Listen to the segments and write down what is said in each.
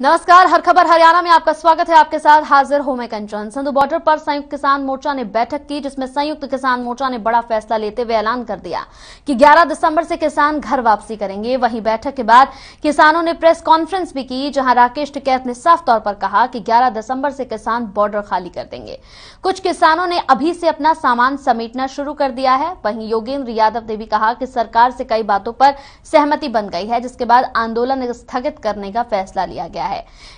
नमस्कार, हर खबर हरियाणा में आपका स्वागत है। आपके साथ हाजिर हूं मैं कंचन। संधू बॉर्डर पर संयुक्त किसान मोर्चा ने बैठक की, जिसमें संयुक्त किसान मोर्चा ने बड़ा फैसला लेते हुए ऐलान कर दिया कि 11 दिसंबर से किसान घर वापसी करेंगे। वहीं बैठक के बाद किसानों ने प्रेस कॉन्फ्रेंस भी की, जहां राकेश टिकैत ने साफ तौर पर कहा कि 11 दिसंबर से किसान बॉर्डर खाली कर देंगे। कुछ किसानों ने अभी से अपना सामान समेटना शुरू कर दिया है। वहीं योगेंद्र यादव ने भी कहा कि सरकार से कई बातों पर सहमति बन गई है, जिसके बाद आंदोलन स्थगित करने का फैसला लिया गया है।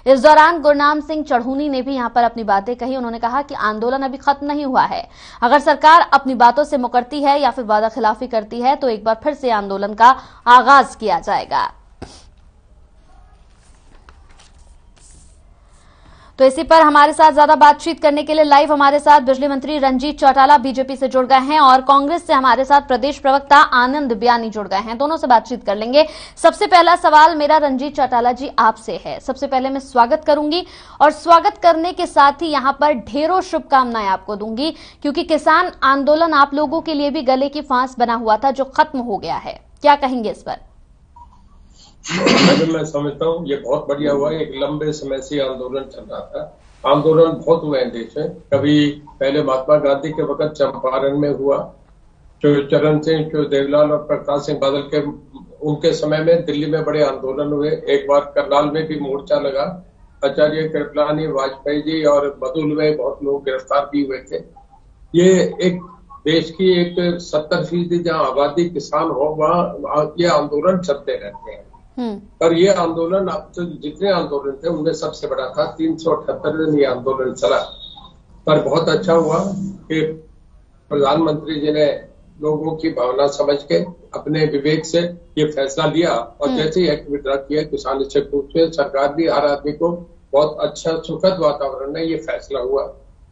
इस दौरान गुरनाम सिंह चढ़ूनी ने भी यहां पर अपनी बातें कही। उन्होंने कहा कि आंदोलन अभी खत्म नहीं हुआ है। अगर सरकार अपनी बातों से मुकरती है या फिर वादा खिलाफी करती है तो एक बार फिर से आंदोलन का आगाज किया जाएगा। तो इसी पर हमारे साथ ज्यादा बातचीत करने के लिए लाइव हमारे साथ बिजली मंत्री रंजीत चौटाला बीजेपी से जुड़ गए हैं और कांग्रेस से हमारे साथ प्रदेश प्रवक्ता आनंद बयानी जुड़ गए हैं। दोनों से बातचीत कर लेंगे। सबसे पहला सवाल मेरा रंजीत चौटाला जी आपसे है। सबसे पहले मैं स्वागत करूंगी और स्वागत करने के साथ ही यहां पर ढेरों शुभकामनाएं आपको दूंगी, क्योंकि किसान आंदोलन आप लोगों के लिए भी गले की फांस बना हुआ था, जो खत्म हो गया है। क्या कहेंगे इस पर? मैं समझता हूँ ये बहुत बढ़िया हुआ। एक लंबे समय से आंदोलन चल रहा था। आंदोलन बहुत हुए हैं देश में। कभी पहले महात्मा गांधी के वक्त चंपारण में हुआ, जो चरण सिंह, जो देवलाल और प्रकाश सिंह बादल के उनके समय में दिल्ली में बड़े आंदोलन हुए। एक बार करनाल में भी मोर्चा लगा। आचार्य कृपलानी, वाजपेयी जी और बदुल में बहुत लोग गिरफ्तार भी हुए थे। ये एक देश की एक 70% जहाँ आबादी किसान हो, वहाँ ये आंदोलन चलते रहते हैं। पर ये आंदोलन अब तो जितने आंदोलन थे उनमें सबसे बड़ा था। 378 दिन ये आंदोलन चला। पर बहुत अच्छा हुआ कि प्रधानमंत्री जी ने लोगों की भावना समझ के अपने विवेक से ये फैसला लिया और जैसे ही एक्ट विड्रॉ किया, किसान इससे खुश हुए। सरकार भी, हर आदमी को बहुत अच्छा सुखद वातावरण में ये फैसला हुआ।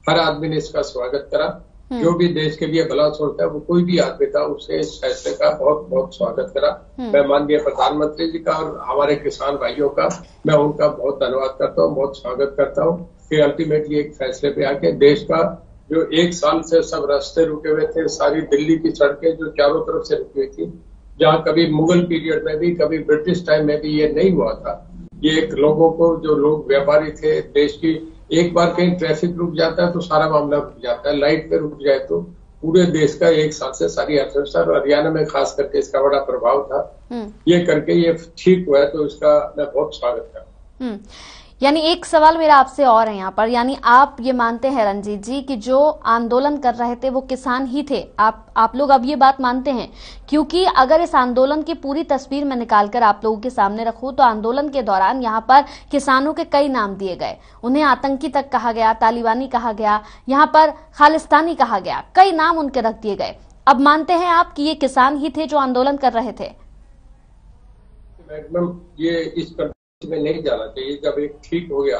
हर आदमी ने इसका स्वागत करा। जो भी देश के लिए भला सोचता है, वो कोई भी आदमी था, उसने इस फैसले का बहुत बहुत स्वागत करा। मैं माननीय प्रधानमंत्री जी का और हमारे किसान भाइयों का, मैं उनका बहुत धन्यवाद करता हूँ, बहुत स्वागत करता हूँ कि अल्टीमेटली एक फैसले पे आके देश का जो 1 साल से सब रास्ते रुके हुए थे, सारी दिल्ली की सड़कें जो चारों तरफ से रुकी हुई थी, जहाँ कभी मुगल पीरियड में भी, कभी ब्रिटिश टाइम में भी ये नहीं हुआ था। ये एक लोगों को, जो लोग व्यापारी थे देश की, एक बार कहीं ट्रैफिक रुक जाता है तो सारा मामला रुक जाता है। लाइट पे रुक जाए तो पूरे देश का 1 साल से सारी अर्थव्यवस्था, और हरियाणा में खास करके इसका बड़ा प्रभाव था। ये करके ये ठीक हुआ है, तो इसका मैं बहुत स्वागत करता हूँ। यानी एक सवाल मेरा आपसे और है यहाँ पर, यानी आप ये मानते हैं रंजीत जी कि जो आंदोलन कर रहे थे वो किसान ही थे? आप लोग अब ये बात मानते हैं? क्योंकि अगर इस आंदोलन की पूरी तस्वीर में निकालकर आप लोगों के सामने रखूं तो आंदोलन के दौरान यहाँ पर किसानों के कई नाम दिए गए। उन्हें आतंकी तक कहा गया, तालिबानी कहा गया, यहाँ पर खालिस्तानी कहा गया, कई नाम उनके रख दिए गए। अब मानते हैं आप कि ये किसान ही थे जो आंदोलन कर रहे थे? मैडम, ये इस में नहीं जाना चाहिए। जब एक ठीक हो गया,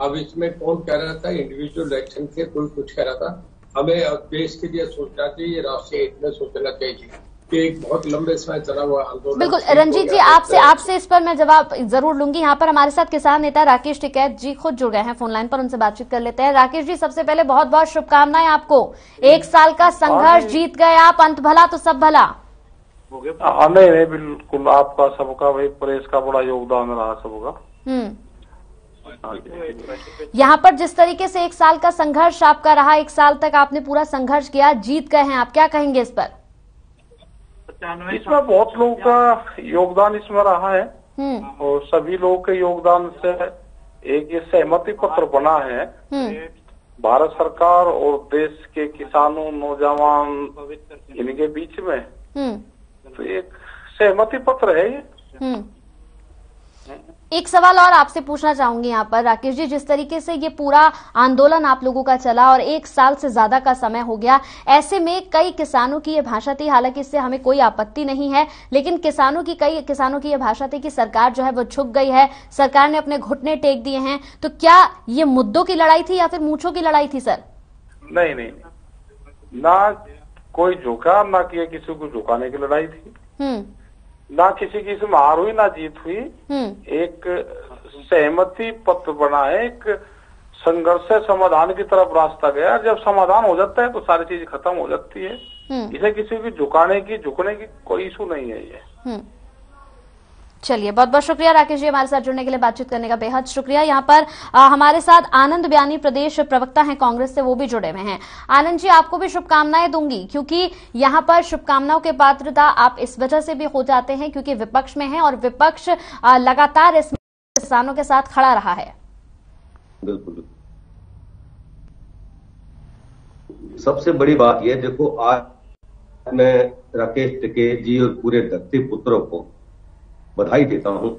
अब इसमें कौन कह रहा था इंडिविजुअल एक्शन थे, कोई कुछ कह रहा था। हमें देश के लिए सोचना चाहिए, राष्ट्रीय हित में सोचना चाहिए कि एक बहुत लंबे समय चला हुआ आंदोलन। बिल्कुल रंजीत जी, आपसे इस पर मैं जवाब जरूर लूंगी। यहाँ पर हमारे साथ किसान नेता राकेश टिकैत जी खुद जुड़ गए हैं फोन लाइन पर, उनसे बातचीत कर लेते हैं। राकेश जी, सबसे पहले बहुत बहुत शुभकामनाएं आपको। 1 साल का संघर्ष जीत गए आप। अंत भला तो सब भला। नहीं, बिल्कुल आपका सबका, भाई प्रेस का बड़ा योगदान रहा सबका। यहाँ पर जिस तरीके से 1 साल का संघर्ष आपका रहा, 1 साल तक आपने पूरा संघर्ष किया, जीत गए हैं आप, क्या कहेंगे इस पर? इसमें बहुत लोगों का योगदान इसमें रहा है और सभी लोगों के योगदान से एक ये सहमति पत्र बना है भारत सरकार और देश के किसानों, नौजवान, इनके बीच में। तो एक सहमति पत्र है ये। एक सवाल और आपसे पूछना चाहूंगी यहाँ पर राकेश जी, जिस तरीके से ये पूरा आंदोलन आप लोगों का चला और 1 साल से ज्यादा का समय हो गया, ऐसे में कई किसानों की ये भाषा थी, हालांकि इससे हमें कोई आपत्ति नहीं है, लेकिन कई किसानों की ये भाषा थी कि सरकार जो है वो झुक गई है, सरकार ने अपने घुटने टेक दिए हैं। तो क्या ये मुद्दों की लड़ाई थी या फिर मूंछों की लड़ाई थी सर? नहीं, ना कोई झुका, ना किसी को झुकाने की लड़ाई थी, ना किसी की इसमें हार हुई ना जीत हुई। एक सहमति पत्र बना है, एक संघर्ष से समाधान की तरफ रास्ता गया। जब समाधान हो जाता है तो सारी चीज खत्म हो जाती है। इसे किसी की झुकने की कोई इशू नहीं है ये। चलिए, बहुत बहुत शुक्रिया राकेश जी, हमारे साथ जुड़ने के लिए, बातचीत करने का बेहद शुक्रिया। यहाँ पर हमारे साथ आनंद बयानी, प्रदेश प्रवक्ता हैं कांग्रेस से, वो भी जुड़े हुए हैं। आनंद जी, आपको भी शुभकामनाएं दूंगी, क्योंकि यहाँ पर शुभकामनाओं की पात्रता आप इस वजह से भी हो जाते हैं क्योंकि विपक्ष में हैं और विपक्ष लगातार इस किसानों के साथ खड़ा रहा है। बिल्कुल, सबसे बड़ी बात यह, देखो, आज मैं राकेश टिकैत जी और पूरे धरती पुत्रों को बधाई देता हूं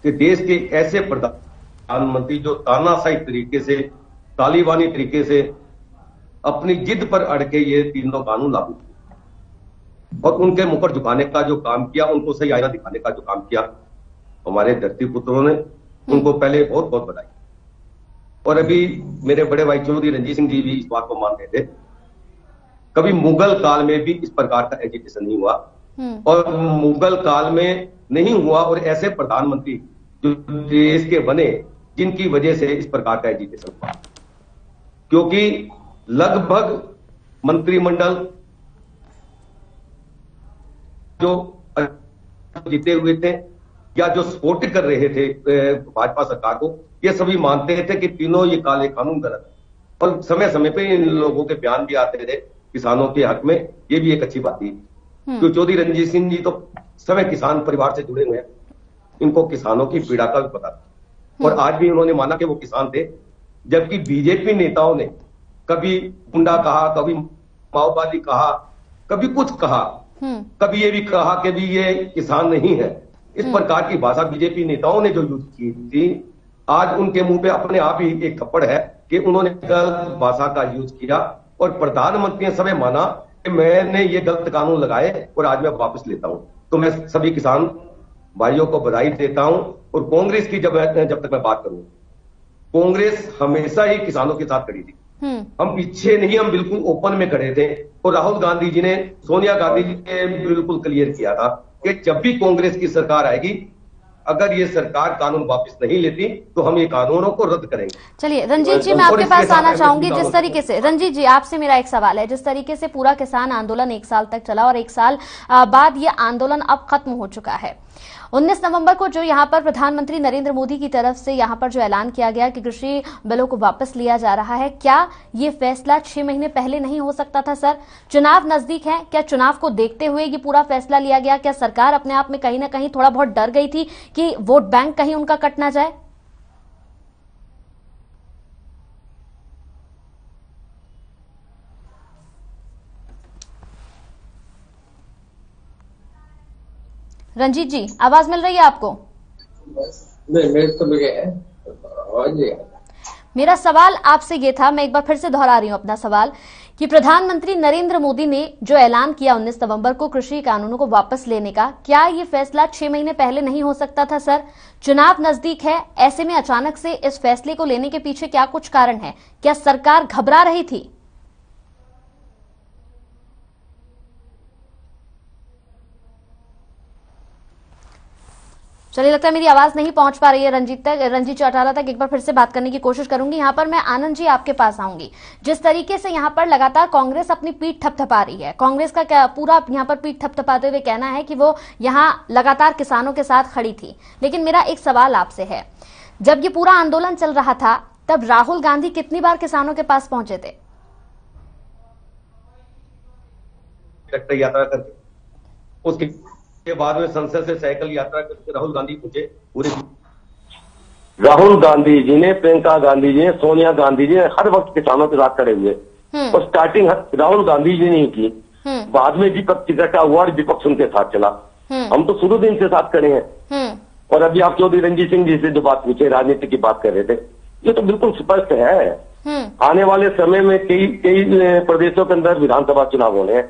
कि देश के ऐसे प्रधानमंत्री जो तानाशाही तरीके से, तालिबानी तरीके से अपनी जिद पर अड़ के ये तीनों कानून लागू किए और उनके मुंह पर झुकाने का जो काम किया, उनको सही आईना दिखाने का जो काम किया हमारे धरती पुत्रों ने, उनको पहले बहुत बहुत बधाई। और अभी मेरे बड़े भाई चौधरी रणजीत सिंह जी भी इस बात को मान रहे थे, कभी मुगल काल में भी इस प्रकार का एजुकेशन नहीं हुआ और मुगल काल में नहीं हुआ, और ऐसे प्रधानमंत्री जो देश के बने जिनकी वजह से इस प्रकार का एजुकेशन हुआ, क्योंकि लगभग मंत्रिमंडल जो जीते हुए थे या जो सपोर्ट कर रहे थे भाजपा सरकार को, ये सभी मानते थे कि तीनों ये काले कानून गलत है, और समय समय पे इन लोगों के बयान भी आते थे किसानों के हक में। ये भी एक अच्छी बात थी, क्योंकि चौधरी रणजीत सिंह जी तो समय किसान परिवार से जुड़े हुए हैं, इनको किसानों की पीड़ा का भी पता था, और आज भी उन्होंने माना कि वो किसान थे। जबकि बीजेपी नेताओं ने कभी गुंडा कहा, कभी माओवादी कहा, कभी कुछ कहा, कभी ये भी कहा कि भी ये किसान नहीं है। इस प्रकार की भाषा बीजेपी नेताओं ने जो यूज की थी, आज उनके मुंह पे अपने आप ही एक थप्पड़ है कि उन्होंने गलत भाषा का यूज किया, और प्रधानमंत्री ने समय माना कि मैंने ये गलत कानून लगाए और आज मैं वापस लेता हूं। तो मैं सभी किसान भाइयों को बधाई देता हूं। और कांग्रेस की जब तक मैं बात करूं, कांग्रेस हमेशा ही किसानों के साथ खड़ी थी। हम पीछे नहीं, हम बिल्कुल ओपन में खड़े थे। और राहुल गांधी जी ने सोनिया गांधी जी ने बिल्कुल क्लियर किया था कि जब भी कांग्रेस की सरकार आएगी, अगर ये सरकार कानून वापस नहीं लेती तो हम ये कानूनों को रद्द करेंगे। चलिए रंजीत जी, मैं आपके पास आना चाहूंगी। जिस तरीके से, रंजीत जी, आपसे मेरा एक सवाल है, जिस तरीके से पूरा किसान आंदोलन 1 साल तक चला और 1 साल बाद ये आंदोलन अब खत्म हो चुका है, 19 नवंबर को जो यहाँ पर प्रधानमंत्री नरेंद्र मोदी की तरफ से यहाँ पर जो ऐलान किया गया कि कृषि बिलों को वापस लिया जा रहा है, क्या ये फैसला 6 महीने पहले नहीं हो सकता था सर? चुनाव नजदीक है, क्या चुनाव को देखते हुए ये पूरा फैसला लिया गया? क्या सरकार अपने आप में कहीं ना कहीं थोड़ा बहुत डर गई थी कि वोट बैंक कहीं उनका कट ना जाए? रंजीत जी, आवाज मिल रही है आपको? नहीं, मेरे तो आवाज नहीं। मेरा सवाल आपसे ये था, मैं एक बार फिर से दोहरा रही हूं अपना सवाल, कि प्रधानमंत्री नरेंद्र मोदी ने जो ऐलान किया 19 नवंबर को कृषि कानूनों को वापस लेने का, क्या ये फैसला 6 महीने पहले नहीं हो सकता था सर? चुनाव नजदीक है, ऐसे में अचानक से इस फैसले को लेने के पीछे क्या कुछ कारण है? क्या सरकार घबरा रही थी? चलिए, लगता है मेरी आवाज नहीं पहुंच पा रही है रंजीत चौटाला तक। एक बार फिर से बात करने की कोशिश करूंगी। यहाँ पर मैं आनंद जी आपके पास आऊंगी। जिस तरीके से यहाँ पर लगातार कांग्रेस अपनी पीठ थपथपा रही है, कांग्रेस का क्या पूरा यहाँ पर पीठ थपथपाते हुए कहना है कि वो यहाँ लगातार किसानों के साथ खड़ी थी। लेकिन मेरा एक सवाल आपसे है, जब ये पूरा आंदोलन चल रहा था तब राहुल गांधी कितनी बार किसानों के पास पहुंचे थे? यात्रा करके उसके के बाद में संसद से साइकिल यात्रा करके राहुल गांधी पूछे पूरे। राहुल गांधी जी ने, प्रियंका गांधी जी ने, सोनिया गांधी जी ने हर वक्त किसानों के साथ खड़े हुए, और स्टार्टिंग राहुल गांधी जी ने की। बाद में विपक्ष इकट्ठा हुआ और विपक्ष उनके साथ चला। हम तो शुरू दिन से साथ खड़े हैं। और अभी आप चौधरी रणजीत सिंह जी से जो बात पूछे, राजनीति की बात कर रहे थे, ये तो बिल्कुल स्पष्ट है। आने वाले समय में कई प्रदेशों के अंदर विधानसभा चुनाव होने हैं,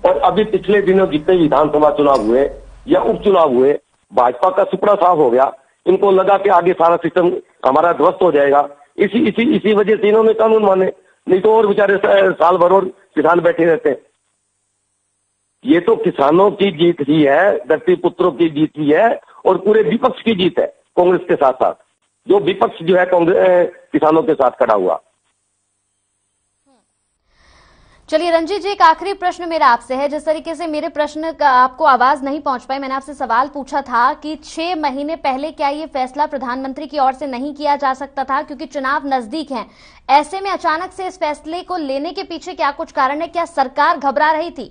और अभी पिछले दिनों जितने विधानसभा चुनाव हुए या उपचुनाव हुए, भाजपा का सुपड़ा साफ हो गया। इनको लगा कि आगे सारा सिस्टम हमारा ध्वस्त हो जाएगा। इसी वजह से इन्होंने कानून माने, नहीं तो और बेचारे साल भर और किसान बैठे रहते हैं। ये तो किसानों की जीत ही है, धरती पुत्रों की जीत ही है, और पूरे विपक्ष की जीत है। कांग्रेस के साथ साथ जो विपक्ष जो है कांग्रेस किसानों के साथ खड़ा हुआ। चलिए रंजीत जी, एक आखिरी प्रश्न मेरा आपसे है। जिस तरीके से मेरे प्रश्न का आपको आवाज नहीं पहुंच पाई, मैंने आपसे सवाल पूछा था कि 6 महीने पहले क्या ये फैसला प्रधानमंत्री की ओर से नहीं किया जा सकता था क्योंकि चुनाव नजदीक हैं। ऐसे में अचानक से इस फैसले को लेने के पीछे क्या कुछ कारण है? क्या सरकार घबरा रही थी?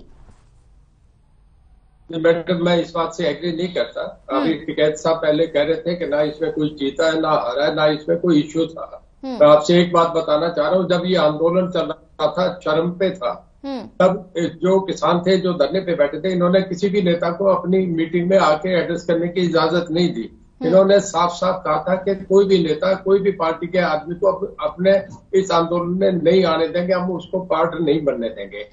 मैडम, मैं इस बात से एग्री नहीं करता। अभी टिकैत साहब पहले कह रहे थे कि ना इसमें कोई जीता है ना हारा है, ना इसमें कोई इश्यू था। मैं आपसे एक बात बताना चाह रहा हूँ, जब ये आंदोलन चल रहा था, चरम पे था, तब जो किसान थे जो धरने पे बैठे थे, इन्होंने किसी भी नेता को अपनी मीटिंग में आके एड्रेस करने की इजाजत नहीं दी। इन्होंने साफ साफ कहा था कि कोई भी नेता, कोई भी पार्टी के आदमी को अपने इस आंदोलन में नहीं आने देंगे, हम उसको पार्ट नहीं बनने देंगे।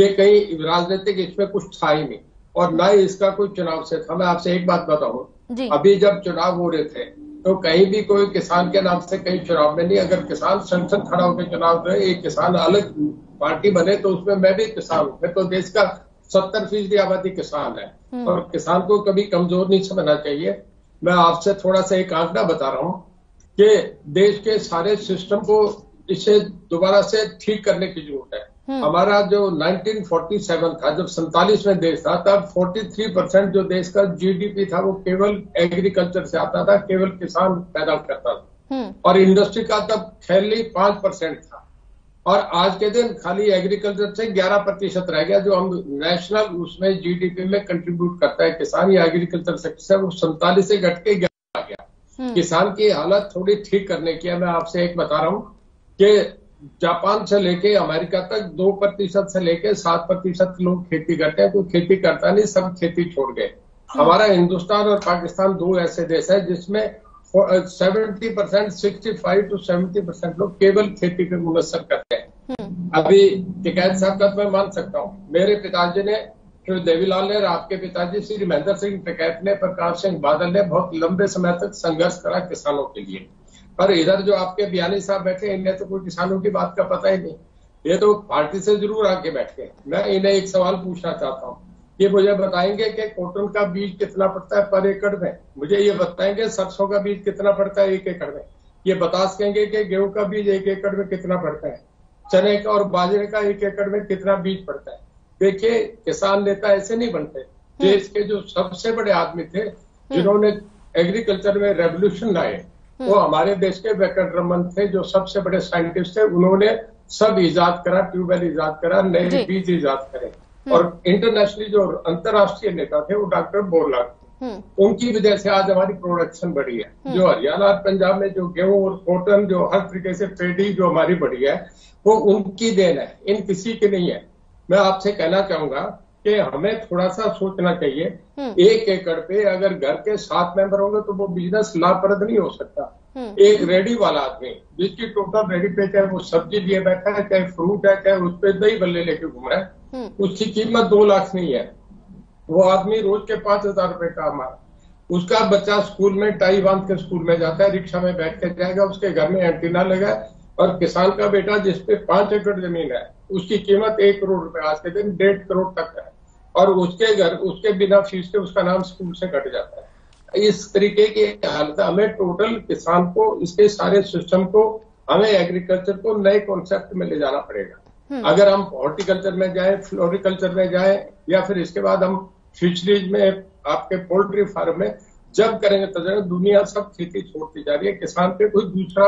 ये कहीं राजनीतिक इसमें कुछ था ही नहीं और न ही इसका कोई चुनाव से था। मैं आपसे एक बात बताऊं, अभी जब चुनाव हो रहे थे तो कहीं भी कोई किसान के नाम से कहीं चुनाव में नहीं, अगर किसान संसद खड़ा होकर चुनाव करे, एक किसान अलग पार्टी बने तो उसमें मैं भी किसान हूं। मैं तो देश का 70% आबादी किसान है और किसान को कभी कमजोर नहीं समझना चाहिए। मैं आपसे थोड़ा सा एक आंकड़ा बता रहा हूं कि देश के सारे सिस्टम को इसे दोबारा से ठीक करने की जरूरत है। हमारा जो 1947 था, जब 47 में देश था, तब 43% जो देश का जीडीपी था वो केवल एग्रीकल्चर से आता था, केवल किसान पैदा करता था और इंडस्ट्री का तब खाली 5% था। और आज के दिन खाली एग्रीकल्चर से 11% रह गया, जो हम नेशनल उसमें जीडीपी में कंट्रीब्यूट करता है किसान, या एग्रीकल्चर सेक्टर से वो 47 से घट के 11 आ गया। किसान की हालत थोड़ी ठीक करने की है। मैं आपसे एक बता रहा हूं कि जापान से लेके अमेरिका तक 2% से लेके 7% लोग खेती करते हैं। कोई खेती करता नहीं, सब खेती छोड़ गए। हमारा हिंदुस्तान और पाकिस्तान दो ऐसे देश है जिसमें 70%, 65 to 70% लोग केवल खेती पे मुनस्सर करते हैं। अभी टिकैत साहब का मैं मान सकता हूँ, मेरे पिताजी ने, श्री देवीलाल ने, आपके पिताजी श्री महेंद्र सिंह टिकैत ने, प्रकाश सिंह बादल ने बहुत लंबे समय तक संघर्ष करा किसानों के लिए। पर इधर जो आपके बयानी साहब बैठे, इन्हें तो कोई किसानों की बात का पता ही नहीं। ये तो पार्टी से जरूर आके बैठे। मैं इन्हें एक सवाल पूछना चाहता हूँ, ये मुझे बताएंगे कि कॉटन का बीज कितना पड़ता है पर एकड़ में? मुझे ये बताएंगे सरसों का बीज कितना पड़ता है 1 एकड़ में? ये बता सकेंगे कि गेहूं का बीज 1 एकड़ में कितना पड़ता है? चने का और बाजरे का 1 एकड़ में कितना बीज पड़ता है? देखिए, किसान नेता ऐसे नहीं बनते। देश के जो सबसे बड़े आदमी थे जिन्होंने एग्रीकल्चर में रेवोल्यूशन लाए, वो हमारे देश के वेंकटरमन थे, जो सबसे बड़े साइंटिस्ट थे। उन्होंने सब इजाद करा, ट्यूबवेल इजाद करा, नए बीज इजाद करे। और इंटरनेशनली जो अंतर्राष्ट्रीय नेता थे वो डॉक्टर बोरलाग थे। उनकी वजह से आज हमारी प्रोडक्शन बढ़ी है। जो हरियाणा और पंजाब में जो गेहूं और कॉटन, जो हर तरीके से पेडी जो हमारी बढ़ी है, वो उनकी देन है, इन किसी की नहीं है। मैं आपसे कहना चाहूंगा कि हमें थोड़ा सा सोचना चाहिए। 1 एकड़ पे अगर घर के 7 मेंबर होंगे तो वो बिजनेस लाभप्रद नहीं हो सकता। एक रेडी वाला आदमी जिसकी टोटल रेडी पे, चाहे वो सब्जी लिए बैठा है, चाहे फ्रूट है, चाहे उस पर दही बल्ले लेके घूम रहा है, उसकी कीमत 2 लाख नहीं है। वो आदमी रोज के 5,000 रुपए का हमारा, उसका बच्चा स्कूल में टाई बांध के स्कूल में जाता है, रिक्शा में बैठ के जाएगा, उसके घर में एंटीना लगा है। और किसान का बेटा जिसपे 5 एकड़ जमीन है, उसकी कीमत 1 करोड़ रुपए, आज के दिन 1.5 करोड़ तक है। और उसके घर, उसके बिना फीस के उसका नाम स्कूल से कट जाता है। इस तरीके की हालत, हमें टोटल किसान को, इसके सारे सिस्टम को, हमें एग्रीकल्चर को नए कॉन्सेप्ट में ले जाना पड़ेगा। अगर हम हॉर्टिकल्चर में जाए, फ्लोरिकल्चर में जाए, या फिर इसके बाद हम फिशरीज में, आपके पोल्ट्री फार्म में जब करेंगे तो दुनिया सब खेती छोड़ती जा रही है। किसान पे कोई दूसरा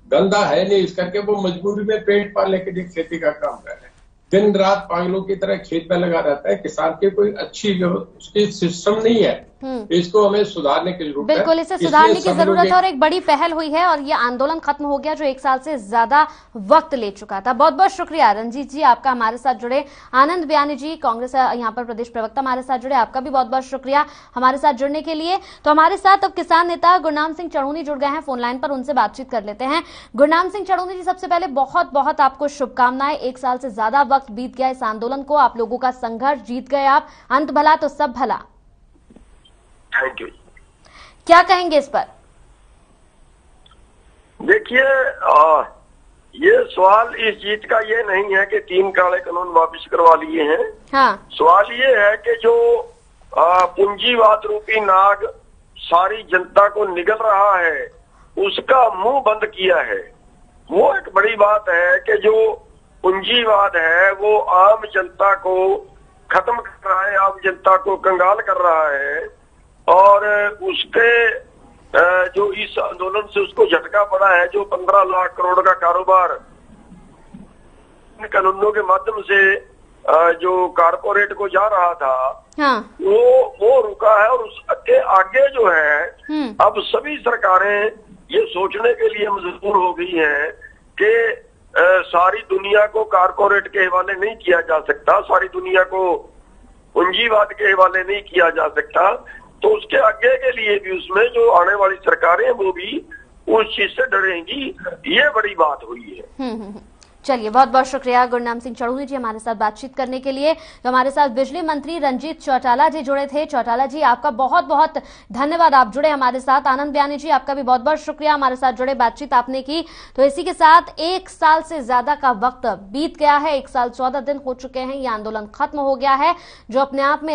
धंधा है नहीं, इस करके वो मजबूरी में पेट पालने के लिए खेती का काम कर रहे हैं। दिन रात पागलों की तरह खेत में लगा रहता है। किसान की कोई अच्छी उसकी सिस्टम नहीं है। इसको हमें सुधारने की जरूरत है। बिल्कुल, इसे सुधारने की जरूरत है और एक बड़ी पहल हुई है और ये आंदोलन खत्म हो गया जो 1 साल से ज्यादा वक्त ले चुका था। बहुत बहुत शुक्रिया रंजीत जी, आपका हमारे साथ जुड़े। आनंद बयानी जी, कांग्रेस यहाँ पर प्रदेश प्रवक्ता, हमारे साथ जुड़े, आपका भी बहुत बहुत शुक्रिया हमारे साथ जुड़ने के लिए। तो हमारे साथ अब किसान नेता गुरनाम सिंह चढ़ूनी जुड़ गए हैं फोन लाइन पर, उनसे बातचीत कर लेते हैं। गुरनाम सिंह चढ़ूनी जी, सबसे पहले बहुत बहुत आपको शुभकामनाएं। 1 साल से ज्यादा वक्त बीत गया इस आंदोलन को, आप लोगों का संघर्ष जीत गए आप। अंत भला तो सब भला। Thank you. क्या कहेंगे इस पर? देखिए, ये सवाल इस जीत का ये नहीं है कि 3 काले कानून वापस करवा लिए हैं। हाँ। सवाल ये है कि जो पूंजीवाद रूपी नाग सारी जनता को निगल रहा है, उसका मुंह बंद किया है। वो एक बड़ी बात है कि जो पूंजीवाद है वो आम जनता को खत्म कर रहा है, आम जनता को कंगाल कर रहा है। और उसके जो इस आंदोलन से उसको झटका पड़ा है, जो 15 लाख करोड़ का कारोबार कानूनों के माध्यम से जो कारपोरेट को जा रहा था, हाँ। वो रुका है। और उसके आगे जो है अब सभी सरकारें ये सोचने के लिए मजबूर हो गई हैं कि सारी दुनिया को कारपोरेट के हवाले नहीं किया जा सकता, सारी दुनिया को पूंजीवाद के हवाले नहीं किया जा सकता। तो उसके आगे के लिए भी उसमें जो आने वाली सरकारें वो भी उस चीज से डरेंगी। ये बड़ी बात हुई है। चलिए, बहुत बहुत शुक्रिया गुरनाम सिंह चढ़ूनी जी हमारे साथ बातचीत करने के लिए। तो हमारे साथ बिजली मंत्री रंजीत चौटाला जी जुड़े थे। चौटाला जी, आपका बहुत बहुत धन्यवाद, आप जुड़े हमारे साथ। आनंद बयानी जी, आपका भी बहुत बहुत शुक्रिया, हमारे साथ जुड़े, बातचीत आपने की। तो इसी के साथ 1 साल से ज्यादा का वक्त बीत गया है, 1 साल 14 दिन हो चुके हैं, ये आंदोलन खत्म हो गया है, जो अपने आप में